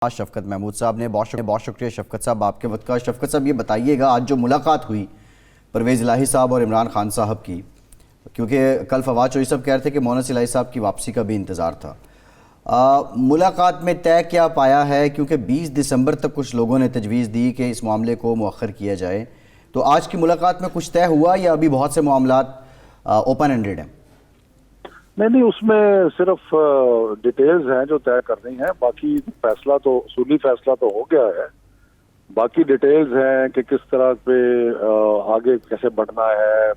शफकत महमूद साहब ने बहुत शुक्रिया शफकत साहब आपके वक्त का। शफकत साहब ये बताइएगा, आज जो मुलाकात हुई परवेज़ इलाही साहब और इमरान खान साहब की, क्योंकि कल फवाद चौधरी साहब कह रहे थे कि मोहनस इलाही साहब की वापसी का भी इंतज़ार था, मुलाकात में तय क्या पाया है? क्योंकि 20 दिसंबर तक कुछ लोगों ने तजवीज़ दी कि इस मामले को मुअख्खर किया जाए, तो आज की मुलाकात में कुछ तय हुआ या अभी बहुत से मामलात ओपन एंडेड हैं? नहीं, उसमें सिर्फ डिटेल्स हैं जो तय करनी है। बाकी फैसला तो उसूली फैसला तो हो गया है। बाकी डिटेल्स हैं कि किस तरह पे आगे कैसे बढ़ना है,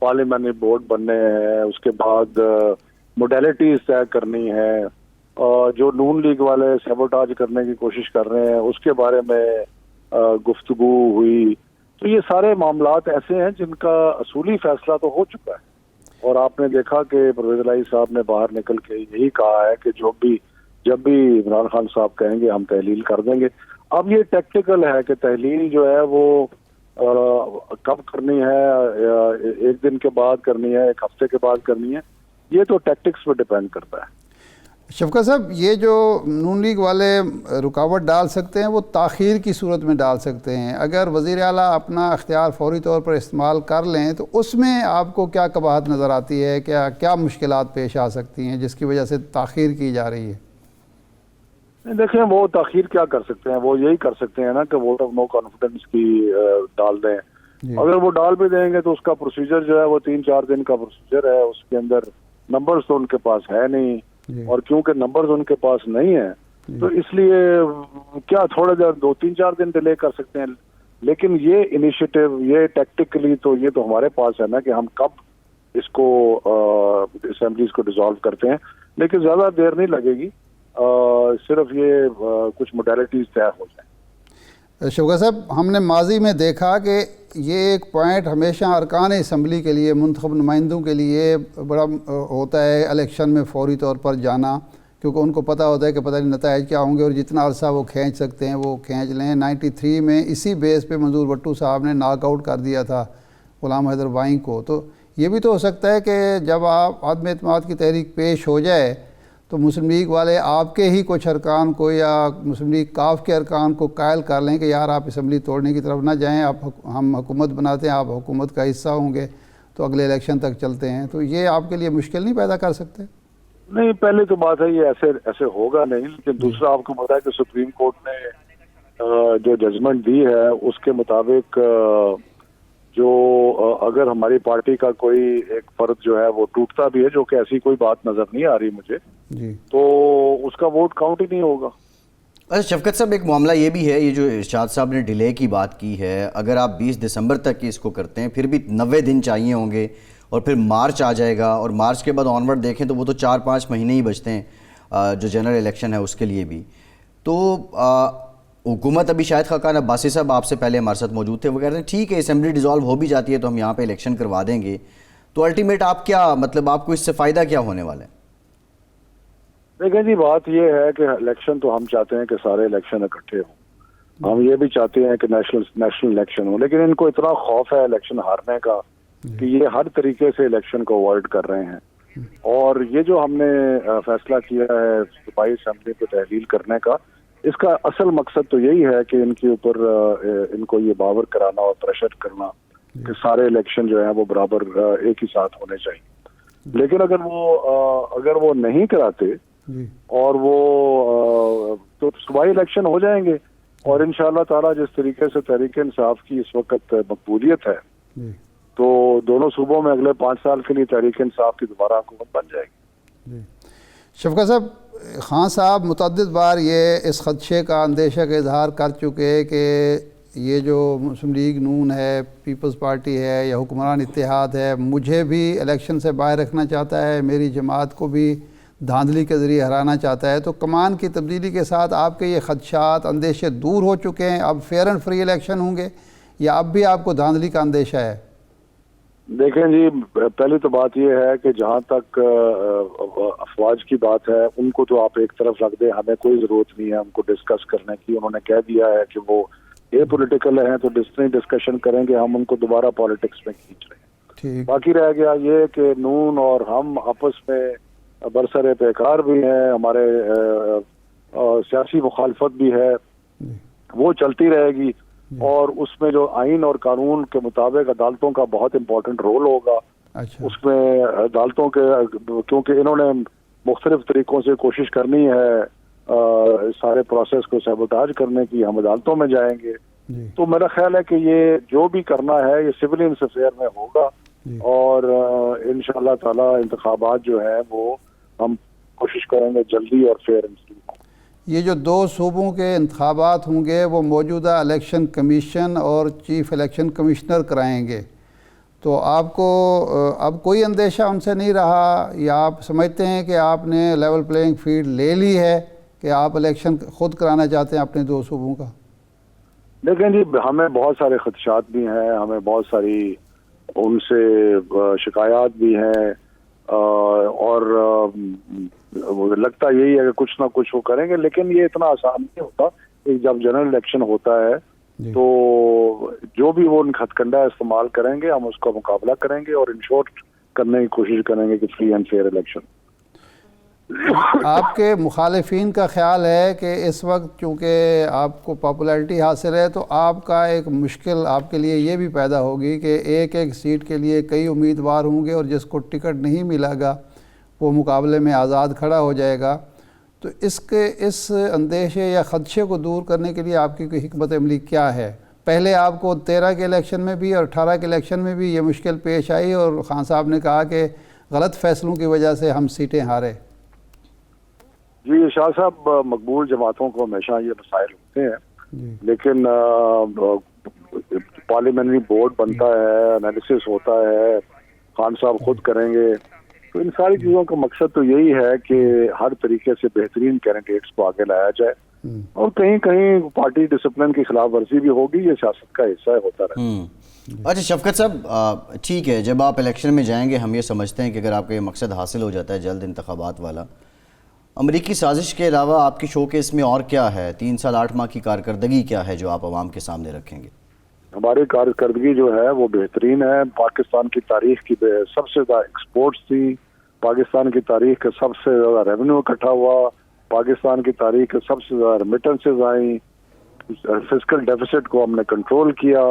पार्लियामेंट्री बोर्ड बनने हैं, उसके बाद मोडेलिटीज तय करनी है, जो नून लीग वाले सैबोटाज करने की कोशिश कर रहे हैं उसके बारे में गुफ्तगू हुई। तो ये सारे मामलात ऐसे हैं जिनका असूली फैसला तो हो चुका है। और आपने देखा कि परवेज़ इलाही साहब ने बाहर निकल के यही कहा है कि जब भी इमरान खान साहब कहेंगे हम तहलील कर देंगे। अब ये टैक्टिकल है कि तहलील जो है वो कब करनी है, एक दिन के बाद करनी है, एक हफ्ते के बाद करनी है, ये तो टैक्टिक्स पे डिपेंड करता है। शफकत साहब, ये जो नून लीग वाले रुकावट डाल सकते हैं वो ताख़ीर की सूरत में डाल सकते हैं। अगर वज़ीर आला अपना अख्तियार फौरी तौर पर इस्तेमाल कर लें तो उसमें आपको क्या कबाहत नज़र आती है? क्या मुश्किलात पेश आ सकती हैं जिसकी वजह से ताख़ीर की जा रही है? देखें, वो ताख़ीर क्या कर सकते हैं? वो यही कर सकते हैं ना कि वोट ऑफ नो कॉन्फिडेंस की डाल दें। अगर वो डाल भी देंगे तो उसका प्रोसीजर जो है वो 3-4 दिन का प्रोसीजर है। उसके अंदर नंबर्स तो उनके पास है नहीं, और क्योंकि नंबर्स उनके पास नहीं है तो इसलिए क्या थोड़ा देर 2-3-4 दिन डिले कर सकते हैं। लेकिन ये इनिशिएटिव, ये टैक्टिकली तो ये तो हमारे पास है ना कि हम कब इसको असेंबलीज को डिसॉल्व करते हैं। लेकिन ज्यादा देर नहीं लगेगी, सिर्फ ये कुछ मोडेलिटीज तय हो जाए। शफकत साहब, हमने माजी में देखा कि ये एक पॉइंट हमेशा अरकान असम्बली के लिए, मुंतखब नुमाइंदों के लिए बड़ा होता है इलेक्शन में फ़ौरी तौर पर जाना, क्योंकि उनको पता होता है कि पता नहीं नताइज क्या होंगे और जितना अरसा वो खींच सकते हैं वो खींच लें। 93 में इसी बेस पे मंजूर भट्टू साहब ने नॉकआउट कर दिया था गुलाम हैदर वाई को। तो ये भी तो हो सकता है कि जब आप आदम एतमाद की तहरीक पेश हो जाए तो मुस्लिम लीग वाले आपके ही कुछ अरकान को या मुस्लिम लीग काफ के अरकान को कायल कर लें कि यार आप असम्बली तोड़ने की तरफ ना जाएं, हम हुकूमत बनाते हैं, आप हुकूमत का हिस्सा होंगे तो अगले इलेक्शन तक चलते हैं। तो ये आपके लिए मुश्किल नहीं पैदा कर सकते? नहीं, पहले तो बात है ये ऐसे होगा नहीं। लेकिन दूसरा आपको पता है कि सुप्रीम कोर्ट ने जो जजमेंट दी है उसके मुताबिक जो अगर हमारी पार्टी का कोई एक फर्द जो है वो टूटता भी है, जो कि ऐसी कोई बात नजर नहीं आ रही मुझे जी, तो उसका वोट काउंट ही नहीं होगा। अच्छा शफकत साहब, एक मामला ये भी है, ये जो इरशाद साहब ने डिले की बात की है, अगर आप 20 दिसंबर तक इसको करते हैं फिर भी 90 दिन चाहिए होंगे और फिर मार्च आ जाएगा, और मार्च के बाद ऑनवर्ड देखें तो वो तो 4-5 महीने ही बचते हैं जो जनरल इलेक्शन है उसके लिए भी। तो हुकूमत अभी शायद खाकान अब्बासी साहब आपसे पहले हमारे साथ मौजूद थे, वो कह रहे हैं ठीक है असेंबली डिज़ोल्व हो भी जाती है तो हम यहाँ पे इलेक्शन करवा देंगे। तो अल्टीमेट आप क्या मतलब आपको इससे फ़ायदा क्या होने वाला है? देखें जी, बात ये है कि इलेक्शन तो हम चाहते हैं कि सारे इलेक्शन इकट्ठे हों, हम ये भी चाहते हैं कि नेशनल इलेक्शन हो। लेकिन इनको इतना खौफ है इलेक्शन हारने का कि ये हर तरीके से इलेक्शन को अवॉइड कर रहे हैं। और ये जो हमने फैसला किया है सूबाई असेंबली को तहलील करने का, इसका असल मकसद तो यही है कि इनके ऊपर इनको ये बावर कराना और प्रेशर करना कि सारे इलेक्शन जो है वो बराबर एक ही साथ होने चाहिए। लेकिन अगर वो नहीं कराते और वो तो सूबाई इलेक्शन हो जाएंगे, और इंशाअल्लाह ताला जिस तरीके से तहरीक इंसाफ की इस वक्त मकबूलियत है तो दोनों सूबों में अगले 5 साल के लिए तहरीक इंसाफ की दोबारा हुकूमत बन जाएगी। शफकत साहब, खान साहब मुतअद्दिद बार ये इस खदशे का, अंदेशा का इजहार कर चुके हैं कि ये जो मुस्लिम लीग नून है, पीपल्स पार्टी है या हुक्मरान इत्तेहाद है, मुझे भी इलेक्शन से बाहर रखना चाहता है, मेरी जमात को भी धांधली के ज़रिए हराना चाहता है। तो कमान की तब्दीली के साथ आपके ये खदशात, अंदेशे दूर हो चुके हैं? अब फेयर एंड फ्री इलेक्शन होंगे या अब भी आपको धांधली का अंदेशा है? देखें जी, पहली तो बात यह है कि जहाँ तक अफवाज की बात है उनको तो आप एक तरफ रख दें, हमें कोई ज़रूरत नहीं है हमको डिस्कस करने की। उन्होंने कह दिया है कि वो ये पॉलिटिकल हैं तो जितनी डिस्कशन करेंगे हम उनको दोबारा पॉलिटिक्स में खींच रहे हैं। बाकी रह गया ये कि नून और हम आपस में बरसरे पेकार भी हैं, हमारे सियासी मुखालफत भी है, वो चलती रहेगी। और उसमें जो आइन और कानून के मुताबिक अदालतों का बहुत इम्पोर्टेंट रोल होगा। अच्छा। उसमें अदालतों के, क्योंकि इन्होंने मुख्तलिफ तरीकों से कोशिश करनी है सारे प्रोसेस को सैबोटाज करने की, हम अदालतों में जाएंगे। तो मेरा ख्याल है कि ये जो भी करना है ये सिविलियंस अफेयर में होगा, और इंशाअल्लाह ताला इंतखाबात जो है वो हम कोशिश करेंगे जल्दी और फेयर एंड फ्री। ये जो 2 सूबों के इंतखाबात होंगे वो मौजूदा इलेक्शन कमीशन और चीफ इलेक्शन कमिश्नर कराएंगे, तो आपको अब कोई अंदेशा उनसे नहीं रहा, या आप समझते हैं कि आपने लेवल प्लेइंग फील्ड ले ली है कि आप इलेक्शन खुद कराना चाहते हैं अपने 2 सूबों का? देखें जी, हमें बहुत सारे खदशात भी हैं, हमें बहुत सारी उनसे शिकायत भी हैं, और लगता यही है कि कुछ ना कुछ वो करेंगे, लेकिन ये इतना आसान नहीं होता। जब जनरल इलेक्शन होता है तो जो भी वो हथकंडा इस्तेमाल करेंगे हम उसका मुकाबला करेंगे और इंश्योर करने की कोशिश करेंगे कि फ्री एंड फेयर इलेक्शन। आपके मुखालिफिन का ख्याल है कि इस वक्त चूँकि आपको पॉपुलैरिटी हासिल है तो आपका एक मुश्किल आपके लिए ये भी पैदा होगी कि एक एक सीट के लिए कई उम्मीदवार होंगे और जिसको टिकट नहीं मिलेगा वो मुकाबले में आज़ाद खड़ा हो जाएगा। तो इस अंदेशे या ख़दशे को दूर करने के लिए आपकी कोई हिकमत अमली क्या है? पहले आपको 13 के इलेक्शन में भी और 18 के इलेक्शन में भी ये मुश्किल पेश आई और ख़ान साहब ने कहा कि गलत फ़ैसलों की वजह से हम सीटें हारे। जी, शाह साहब, मकबूल जमातों को हमेशा ये मसाइल होते हैं, लेकिन पार्लियामेंट्री बोर्ड बनता है, एनालिसिस होता है, खान साहब खुद करेंगे। तो इन सारी चीज़ों का मकसद तो यही है कि हर तरीके से बेहतरीन कैंडिडेट्स को आगे लाया जाए, और कहीं कहीं पार्टी डिसिप्लिन की खिलाफ वर्जी भी होगी, ये सियासत का हिस्सा होता रहे। अच्छा शफकत साहब, ठीक है, जब आप इलेक्शन में जाएंगे हम ये समझते हैं कि अगर आपका ये मकसद हासिल हो जाता है जल्द इंतखाबात वाला, अमरीकी साजिश के अलावा आपकी शोकेस में और क्या है? 3 साल 8 माह की कारकर्दगी क्या है जो आप आवाम के सामने रखेंगे? हमारी कारकर्दगी जो है वो बेहतरीन है। पाकिस्तान की तारीख की सबसे ज़्यादा एक्सपोर्ट्स थी, पाकिस्तान की तारीख का सबसे ज़्यादा रेवेन्यू इकट्ठा हुआ, पाकिस्तान की तारीख में सबसे ज़्यादा रेमिटेंसेज आई, फिस्कल डेफिसिट को हमने कंट्रोल किया।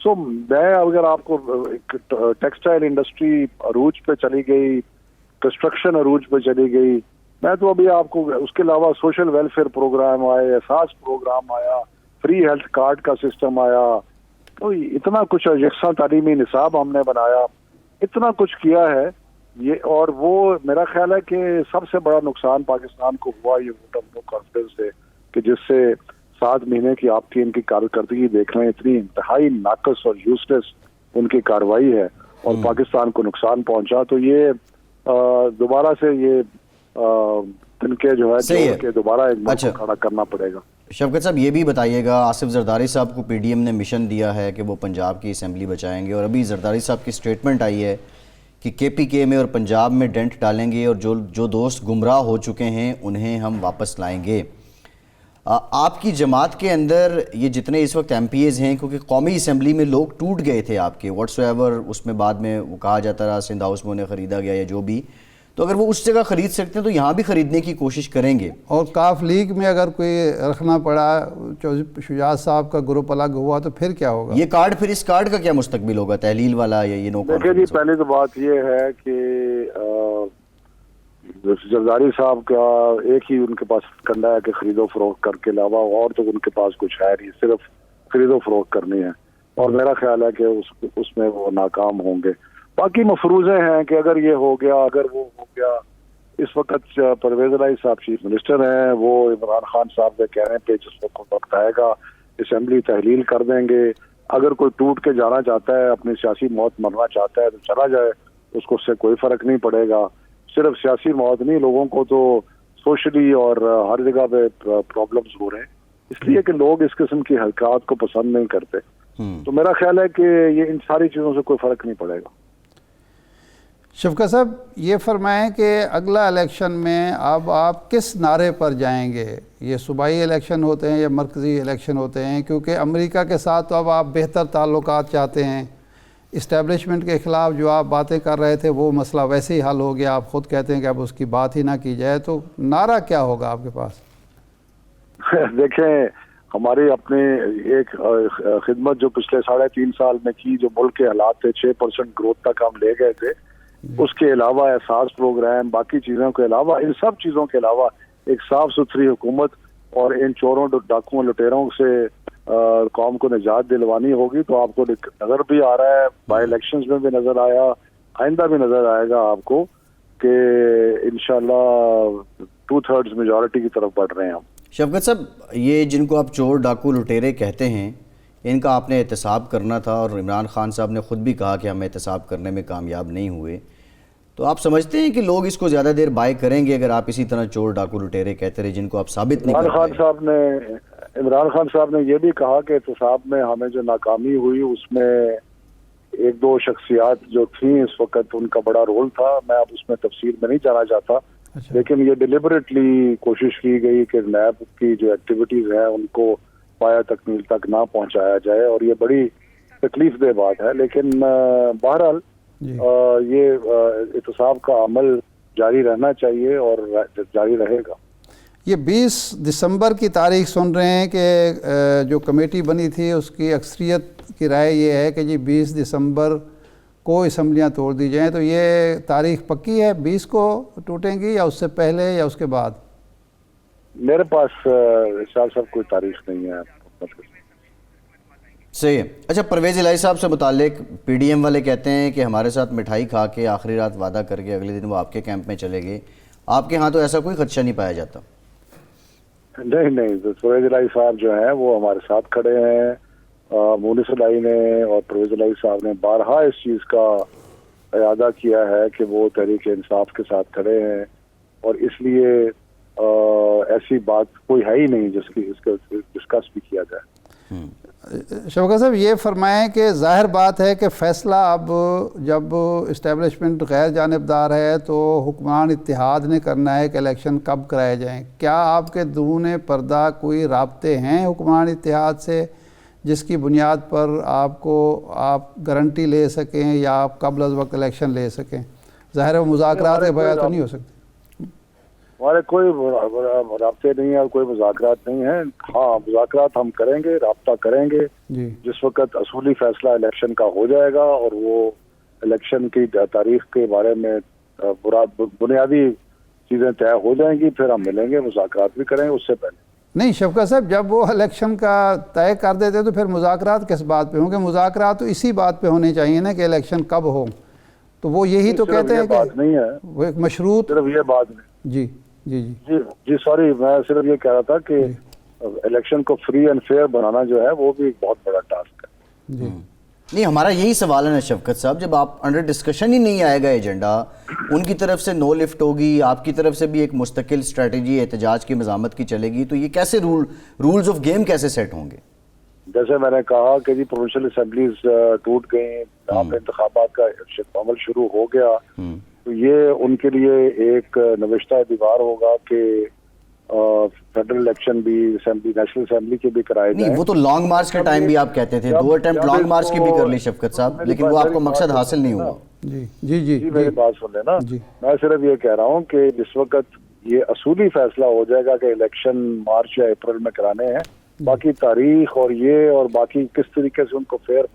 सो मैं अगर आपको टेक्सटाइल इंडस्ट्री अरूज पे चली गई, कंस्ट्रक्शन अरूज पे चली गई, मैं तो अभी आपको उसके अलावा सोशल वेलफेयर प्रोग्राम आए, एहसास प्रोग्राम आया, फ्री हेल्थ कार्ड का सिस्टम आया, तो इतना कुछ यकसा तालीमी निसाब हमने बनाया, इतना कुछ किया है ये। और वो मेरा ख्याल है कि सबसे बड़ा नुकसान पाकिस्तान को हुआ ये वोट ऑफ नो कॉन्फिडेंस से, कि जिससे 7 महीने की आपकी इनकी कारकर्दगी देख रहे हैं, इतनी इंतहाई नाकस और यूजलेस उनकी कार्रवाई है और पाकिस्तान को नुकसान पहुंचा। तो ये दोबारा से ये तिनके जो है कि दोबारा एक बार खड़ा करना पड़ेगा। शफकत साहब, ये भी बताइएगा, आसिफ जरदारी साहब को पीडीएम ने मिशन दिया है कि वो पंजाब की असेंबली बचाएंगे, और अभी जरदारी साहब की स्टेटमेंट आई है कि केपीके में और पंजाब में डेंट डालेंगे और जो दोस्त गुमराह हो चुके हैं उन्हें हम वापस लाएंगे। आपकी जमात के अंदर ये जितने इस वक्त एमपीएज हैं, क्योंकि कौमी असेंबली में लोग टूट गए थे आपके व्हाट्सएवर, उसमें बाद में वो कहा जाता रहा सिंध हाउस में उन्हें ख़रीदा गया या जो भी, तो अगर वो उस जगह ख़रीद सकते हैं तो यहाँ भी ख़रीदने की कोशिश करेंगे। और काफ लीग में अगर कोई रखना पड़ा, शुजात साहब का ग्रुप अलग हुआ तो फिर क्या होगा? ये कार्ड, फिर इस कार्ड का क्या मुस्तकबिल होगा, तहलील वाला या ये नो? देखिए जी, पहले तो बात ये है कि जरदारी साहब का एक ही उनके पास कंडा है कि खरीदो फरोख्त करके अलावा और तो उनके पास कुछ है नहीं, सिर्फ खरीदो फरोख्त करनी है, और मेरा ख्याल है कि उसमें वो नाकाम होंगे। बाकी मफरूज़े हैं कि अगर ये हो गया, अगर वो हो गया। इस वक्त परवेज़ इलाही साहब चीफ मिनिस्टर हैं, वो इमरान खान साहब से कह रहे हैं कि जिस वक्त आएगा असेंबली तहलील कर देंगे। अगर कोई टूट के जाना चाहता है, अपनी सियासी मौत मरना चाहता है तो चला जाए, उसको उससे कोई फ़र्क नहीं पड़ेगा। सिर्फ सियासी मौत नहीं, लोगों को तो सोशली और हर जगह पे प्रॉब्लम्स हो रहे हैं, इसलिए कि लोग इस किस्म की हरकत को पसंद नहीं करते। तो मेरा ख्याल है कि ये इन सारी चीज़ों से कोई फ़र्क नहीं पड़ेगा। शफकत साहब, ये फरमाएं कि अगला इलेक्शन में अब आप किस नारे पर जाएंगे? ये सूबाई इलेक्शन होते हैं या मरकज़ी इलेक्शन होते हैं? क्योंकि अमेरिका के साथ तो अब आप बेहतर ताल्लुकात चाहते हैं, इस्टेब्लिशमेंट के ख़िलाफ़ जो आप बातें कर रहे थे वो मसला वैसे ही हल हो गया, आप ख़ुद कहते हैं कि अब उसकी बात ही ना की जाए, तो नारा क्या होगा आपके पास? देखें, हमारी अपनी एक खिदमत जो पिछले 3.5 साल में की, जो मुल्क के हालात थे, 6% ग्रोथ तक हम ले गए थे, उसके अलावा एहसास प्रोग्राम, बाकी चीज़ों के अलावा, इन सब चीज़ों के अलावा एक साफ सुथरी हुकूमत और इन चोरों, डाकुओं, लुटेरों से कौम को निजात दिलवानी होगी। तो आपको नज़र भी आ रहा है, बाई इलेक्शंस में भी नज़र आया, आइंदा भी नज़र आएगा आपको कि इंशाल्लाह 2/3 मेजॉरिटी की तरफ बढ़ रहे हैं हम। शफकत साहब, ये जिनको आप चोर डाकू लुटेरे कहते हैं, इनका आपने एहतसाब करना था और इमरान खान साहब ने ख़ुद भी कहा कि हम एहतसाब करने में कामयाब नहीं हुए। तो आप समझते हैं कि लोग इसको ज़्यादा देर बाय करेंगे अगर आप इसी तरह चोर डाकू लुटेरे कहते रहे जिनको आप साबित नहीं कर पाए? इमरान खान साहब ने यह भी कहा कि एहतसाब में हमें जो नाकामी हुई उसमें 1-2 शख्सियात जो थी इस वक्त, उनका बड़ा रोल था। मैं अब उसमें तफसील में नहीं जाना चाहता, लेकिन ये डिलिबरेटली कोशिश की गई कि नैब की जो एक्टिविटीज़ हैं उनको पाया तकमील तक ना पहुंचाया जाए, और ये बड़ी तकलीफ दह बात है। लेकिन बहरहाल ये एहतसाब का अमल जारी रहना चाहिए और जारी रहेगा। ये 20 दिसंबर की तारीख सुन रहे हैं कि जो कमेटी बनी थी उसकी अक्सरियत की राय ये है कि जी 20 दिसंबर को असम्बलियाँ तोड़ दी जाएँ। तो ये तारीख पक्की है, 20 को टूटेंगी या उससे पहले या उसके बाद? मेरे पास इरशाद साहब कोई तारीख नहीं है। सही है। अच्छा, परवेज़ इलाही साहब से मुतालिक PDM वाले कहते हैं कि हमारे साथ मिठाई खा के आखिरी रात वादा करके अगले दिन वो आपके कैंप में चले गए। आपके यहाँ तो ऐसा कोई खदशा नहीं पाया जाता? नहीं, तो परवेज़ इलाही साहब जो हैं वो हमारे साथ खड़े हैं। मोनिस इलाही ने और परवेज़ इलाही साहब ने बारहा इस चीज़ का इरादा किया है कि वो तहरीक इंसाफ के साथ खड़े हैं, और इसलिए ऐसी बात कोई है ही नहीं जिसकी इसका डिस्कस भी किया जाए। शौकत साहब, ये फरमाएं कि ज़ाहिर बात है कि फ़ैसला अब जब इस्टेब्लिशमेंट गैर जानिबदार है तो हुक्मरान इत्तेहाद ने करना है कि इलेक्शन कब कराए जाएँ। क्या आपके दूने पर्दा कोई राब्ते हैं हुक्मरान इत्तेहाद से जिसकी बुनियाद पर आप गारंटी ले सकें या आप कबल अज़ वक्त इलेक्शन ले सकें? ज़ाहिर है वो मुज़ाकरात के बगैर तो नहीं हो सकती। हमारे कोई राब्ते नहीं है और कोई मुज़ाकरात नहीं है। हाँ, मुज़ाकरात हम करेंगे, राब्ता करेंगे जिस वक्त असूली फैसला इलेक्शन का हो जाएगा और वो इलेक्शन की तारीख के बारे में बुनियादी चीज़ें तय हो जाएंगी, फिर हम मिलेंगे, मुज़ाकरात भी करेंगे। उससे पहले नहीं शफकत साहब, जब वो इलेक्शन का तय कर देते तो फिर मुज़ाकरात किस बात पे होंगे? मुज़ाकरात तो इसी बात पे होने चाहिए ना कि इलेक्शन कब हो। तो वो यही तो कहते हैं बात नहीं है, वो एक मशरूत, सिर्फ ये बात नहीं। जी जी जी जी जी सॉरी, मैं सिर्फ ये कह रहा था कि इलेक्शन को फ्री एंड फेयर बनाना जो है वो भी एक बहुत बड़ा टास्क है। जी नहीं, हमारा यही सवाल है ना शफकत साहब, जब आप अंडर डिस्कशन ही नहीं आएगा एजेंडा, उनकी तरफ से नो लिफ्ट होगी, आपकी तरफ से भी एक मुस्तकिल स्ट्रेटजी एहतजाज की मज़ामत की चलेगी, तो ये कैसे रूल्स ऑफ गेम कैसे सेट होंगे? जैसे मैंने कहा कि जी प्रोविंशियल असेंबलीज टूट गई, आम इंतखाबात का अमल शुरू हो गया, तो ये उनके लिए एक नविश्ता दीवार होगा कि फेडरल इलेक्शन भी नेशनल असेंबली के भी कराए जाएं। नहीं, वो तो लॉन्ग मार्च के टाइम भी आप कहते थे, 2 अटेम्प्ट लॉन्ग मार्च की भी कर ली शफकत साहब, लेकिन वो आपको मकसद हासिल नहीं हुआ। जी जी जी जी मेरी बात सुन लेना, मैं सिर्फ ये कह रहा हूँ कि जिस वक्त ये असूली फैसला हो जाएगा कि इलेक्शन मार्च या अप्रैल में कराने हैं, बाकी तारीख और बाकी किस तरीके से उनको फेयर